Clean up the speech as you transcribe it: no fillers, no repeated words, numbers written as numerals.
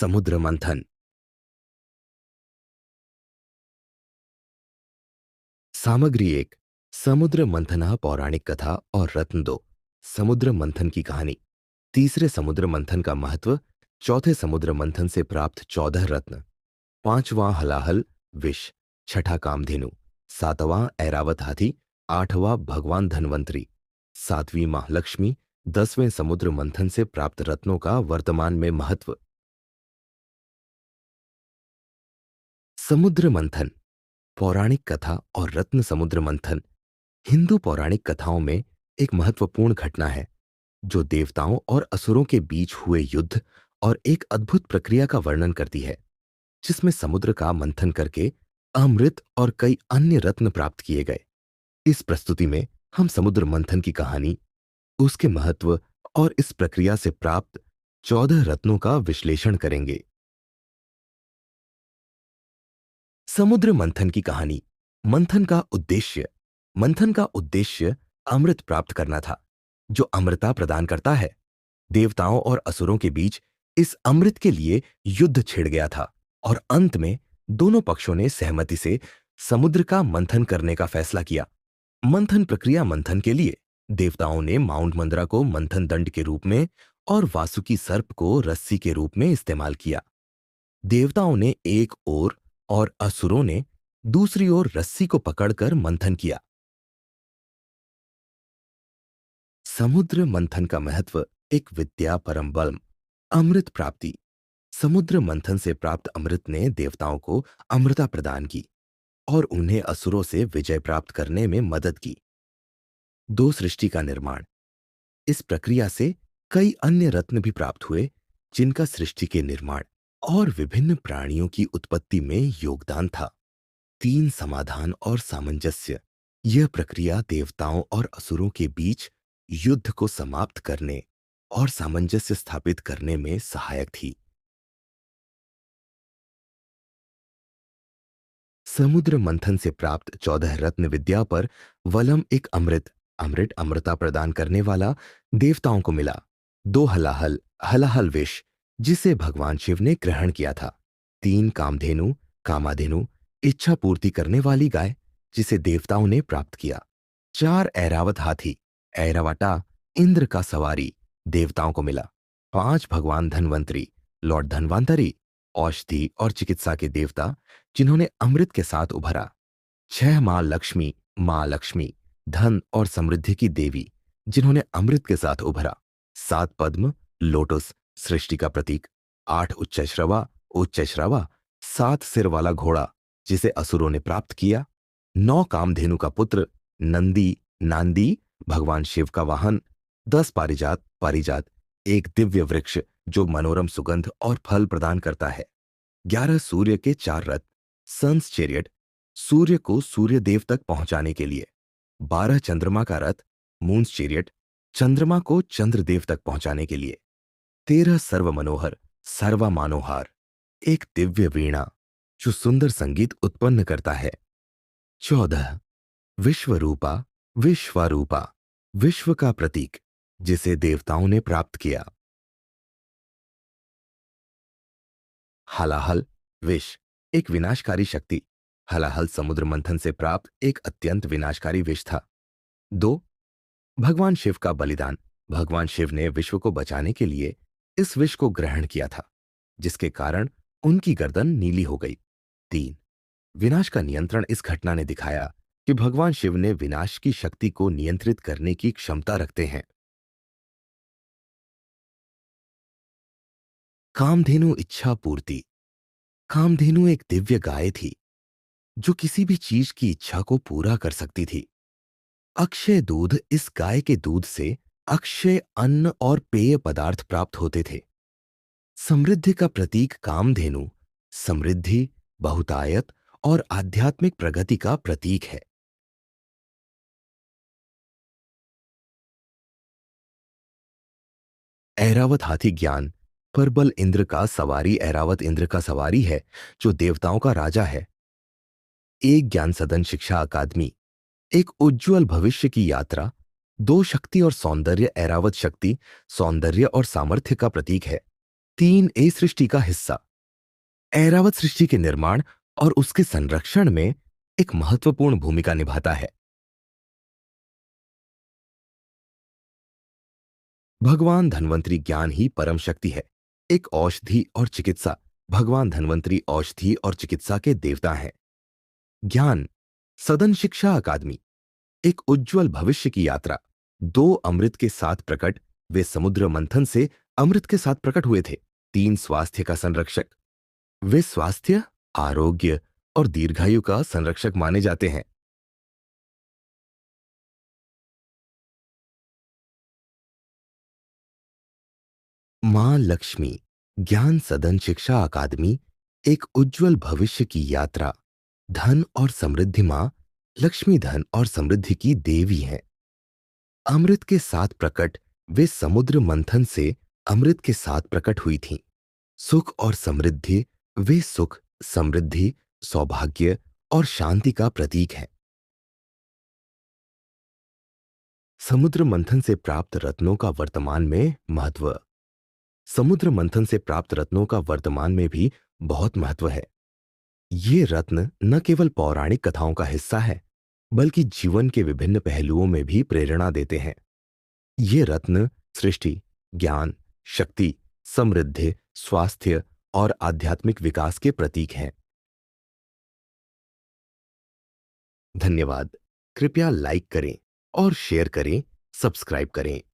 समुद्र मंथन। सामग्री एक। समुद्र मंथना पौराणिक कथा और रत्न दो। समुद्र मंथन की कहानी। तीसरे समुद्र मंथन का महत्व। चौथे समुद्र मंथन से प्राप्त 14 रत्न। पांचवां हलाहल विष। छठा कामधेनु। सातवां ऐरावत हाथी। आठवां भगवान धनवंतरी। सातवीं महालक्ष्मी। 10वें समुद्र मंथन से प्राप्त रत्नों का वर्तमान में महत्व। समुद्र मंथन। पौराणिक कथा और रत्न। समुद्र मंथन हिंदू पौराणिक कथाओं में एक महत्वपूर्ण घटना है जो देवताओं और असुरों के बीच हुए युद्ध और एक अद्भुत प्रक्रिया का वर्णन करती है जिसमें समुद्र का मंथन करके अमृत और कई अन्य रत्न प्राप्त किए गए। इस प्रस्तुति में हम समुद्र मंथन की कहानी, उसके महत्व और इस प्रक्रिया से प्राप्त 14 रत्नों का विश्लेषण करेंगे। समुद्र मंथन की कहानी। मंथन का उद्देश्य अमृत प्राप्त करना था जो अमृता प्रदान करता है। देवताओं और असुरों के बीच इस अमृत के लिए युद्ध छिड़ गया था और अंत में दोनों पक्षों ने सहमति से समुद्र का मंथन करने का फैसला किया। मंथन के लिए देवताओं ने माउंट मंदरा को मंथन दंड के रूप में और वासुकी सर्प को रस्सी के रूप में इस्तेमाल किया। देवताओं ने एक ओर और असुरों ने दूसरी ओर रस्सी को पकड़कर मंथन किया। समुद्र मंथन का महत्व। एक विद्या परम बल। अमृत प्राप्ति। समुद्र मंथन से प्राप्त अमृत ने देवताओं को अमृता प्रदान की और उन्हें असुरों से विजय प्राप्त करने में मदद की। दो सृष्टि का निर्माण। इस प्रक्रिया से कई अन्य रत्न भी प्राप्त हुए जिनका सृष्टि के निर्माण और विभिन्न प्राणियों की उत्पत्ति में योगदान था। तीन समाधान और सामंजस्य। यह प्रक्रिया देवताओं और असुरों के बीच युद्ध को समाप्त करने और सामंजस्य स्थापित करने में सहायक थी। समुद्र मंथन से प्राप्त 14 रत्न विद्या पर वलम एक अमृत अमृता प्रदान करने वाला देवताओं को मिला। दो हलाहल विष जिसे भगवान शिव ने ग्रहण किया था। तीन कामाधेनु इच्छा पूर्ति करने वाली गाय जिसे देवताओं ने प्राप्त किया। चार ऐरावत हाथी ऐरावटा इंद्र का सवारी देवताओं को मिला। पांच भगवान धनवंतरी लॉर्ड धनवंतरी औषधि और चिकित्सा के देवता जिन्होंने अमृत के साथ उभरा। छह मां लक्ष्मी धन और समृद्धि की देवी जिन्होंने अमृत के साथ उभरा। सात पद्म लोटस सृष्टि का प्रतीक। आठ उच्चश्रवा सात सिर वाला घोड़ा जिसे असुरों ने प्राप्त किया। नौ कामधेनु का पुत्र नांदी भगवान शिव का वाहन। 10 पारिजात एक दिव्य वृक्ष जो मनोरम सुगंध और फल प्रदान करता है। 11 सूर्य के चार रथ सन्स चैरियट सूर्य को सूर्य देव तक पहुंचाने के लिए। 12 चंद्रमा का रथ मून्स चैरियट चंद्रमा को चंद्रदेव तक पहुंचाने के लिए। 13 सर्वमानोहार एक दिव्य वीणा जो सुंदर संगीत उत्पन्न करता है। 14 विश्वारूपा विश्व का प्रतीक जिसे देवताओं ने प्राप्त किया। हलाहल विष एक विनाशकारी शक्ति। हलाहल समुद्र मंथन से प्राप्त एक अत्यंत विनाशकारी विष था। दो भगवान शिव का बलिदान। भगवान शिव ने विश्व को बचाने के लिए इस विष को ग्रहण किया था जिसके कारण उनकी गर्दन नीली हो गई। तीन विनाश का नियंत्रण। इस घटना ने दिखाया कि भगवान शिव ने विनाश की शक्ति को नियंत्रित करने की क्षमता रखते हैं। कामधेनु इच्छा पूर्ति। कामधेनु एक दिव्य गाय थी जो किसी भी चीज की इच्छा को पूरा कर सकती थी। अक्षय दूध। इस गाय के दूध से अक्षय अन्न और पेय पदार्थ प्राप्त होते थे। समृद्धि का प्रतीक कामधेनु समृद्धि, बहुतायत और आध्यात्मिक प्रगति का प्रतीक है। ऐरावत हाथी ज्ञान। परबल इंद्र का सवारी ऐरावत इंद्र का सवारी है जो देवताओं का राजा है। एक ज्ञान सदन शिक्षा अकादमी एक उज्जवल भविष्य की यात्रा। दो शक्ति और सौंदर्य। ऐरावत शक्ति सौंदर्य और सामर्थ्य का प्रतीक है। 3A सृष्टि का हिस्सा। ऐरावत सृष्टि के निर्माण और उसके संरक्षण में एक महत्वपूर्ण भूमिका निभाता है। भगवान धन्वंतरी ज्ञान ही परम शक्ति है। एक औषधि और चिकित्सा। भगवान धन्वंतरी औषधि और चिकित्सा के देवता हैं। ज्ञान, सदन शिक्षा अकादमी, एक उज्जवल भविष्य की यात्रा। दो अमृत के साथ प्रकट, वे समुद्र मंथन से अमृत के साथ प्रकट हुए थे। तीन स्वास्थ्य का संरक्षक, वे स्वास्थ्य, आरोग्य और दीर्घायु का संरक्षक माने जाते हैं। मां लक्ष्मी, ज्ञान सदन शिक्षा अकादमी, एक उज्जवल भविष्य की यात्रा। धन और समृद्धि, मां लक्ष्मी धन और समृद्धि की देवी हैं। अमृत के साथ प्रकट, वे समुद्र मंथन से अमृत के साथ प्रकट हुई थीं। सुख और समृद्धि, वे सुख, समृद्धि, सौभाग्य और शांति का प्रतीक हैं। समुद्र मंथन से प्राप्त रत्नों का वर्तमान में महत्व। समुद्र मंथन से प्राप्त रत्नों का वर्तमान में भी बहुत महत्व है। ये रत्न न केवल पौराणिक कथाओं का हिस्सा है, बल्कि जीवन के विभिन्न पहलुओं में भी प्रेरणा देते हैं। ये रत्न सृष्टि, ज्ञान, शक्ति, समृद्धि, स्वास्थ्य और आध्यात्मिक विकास के प्रतीक हैं। धन्यवाद। कृपया लाइक करें और शेयर करें, सब्सक्राइब करें।